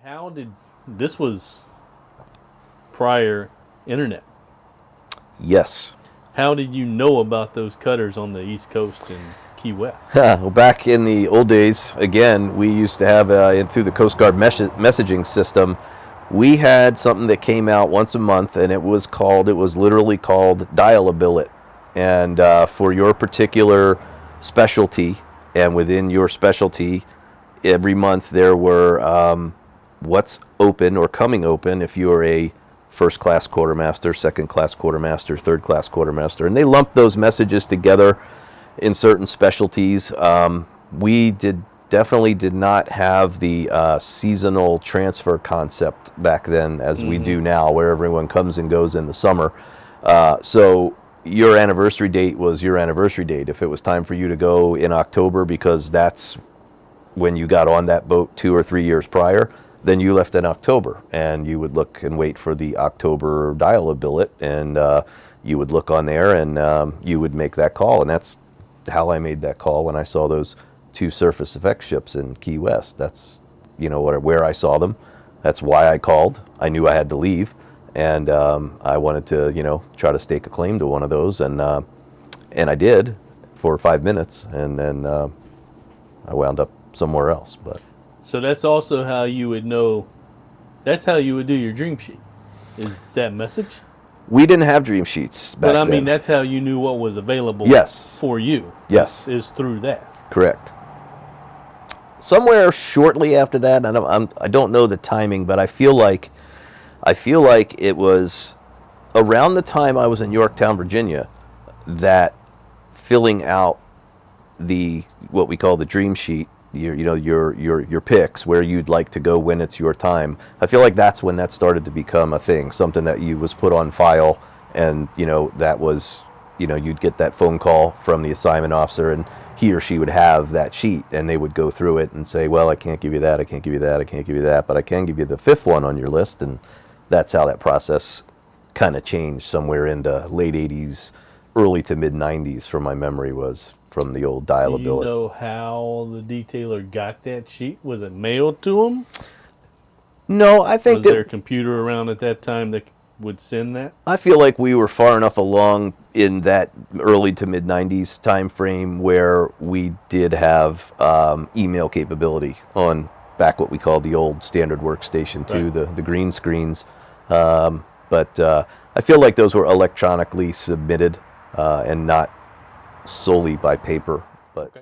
How did this was prior internet? Yes. How did you know about those cutters on the East Coast and Key West? Well, back in the old days, again, we used to have through the Coast Guard messaging system, we had something that came out once a month, and it was literally called Dial a Billet. And for your particular specialty, and within your specialty, every month there were what's open or coming open if you're a first class quartermaster, second class quartermaster, third class quartermaster, and they lumped those messages together in certain specialties. We definitely did not have the seasonal transfer concept back then as we do now, where everyone comes and goes in the summer. So your anniversary date was your anniversary date. If it was time for you to go in October because that's when you got on that boat 2 or 3 years prior, then you left in October, and you would look and wait for the October dial a billet, and you would look on there, and you would make that call. And that's how I made that call when I saw those 2 surface effects ships in Key West. That's where I saw them. That's why I called. I knew I had to leave, and I wanted to try to stake a claim to one of those, and I did for 5 minutes, and then I wound up somewhere else. But So that's also how you would know. That's how you would do your dream sheet. Is that message? we didn't have dream sheets back But I mean, then. that's how you knew what was available. Yes. For you. Yes. Is through that. Correct. Somewhere shortly after that, I don't know the timing, but I feel like it was around the time I was in Yorktown, Virginia, that filling out what we call the dream sheet, your picks, where you'd like to go when it's your time. I feel like that's when that started to become a thing, something that was put on file, and that was you'd get that phone call from the assignment officer, and he or she would have that sheet, and they would go through it and say, well, I can't give you that, I can't give you that, I can't give you that, but I can give you the 5th one on your list. And that's how that process kind of changed somewhere in the late 80s, early to mid 90s, from my memory, was from the old dial a Do you billet. know how the detailer got that sheet? Was it mailed to them? No, I think Was there a computer around at that time that would send that? I feel like we were far enough along in that early to mid 90s time frame where we did have email capability on back what we called the old standard workstation too, Right. the green screens. But I feel like those were electronically submitted and not solely by paper. But Okay.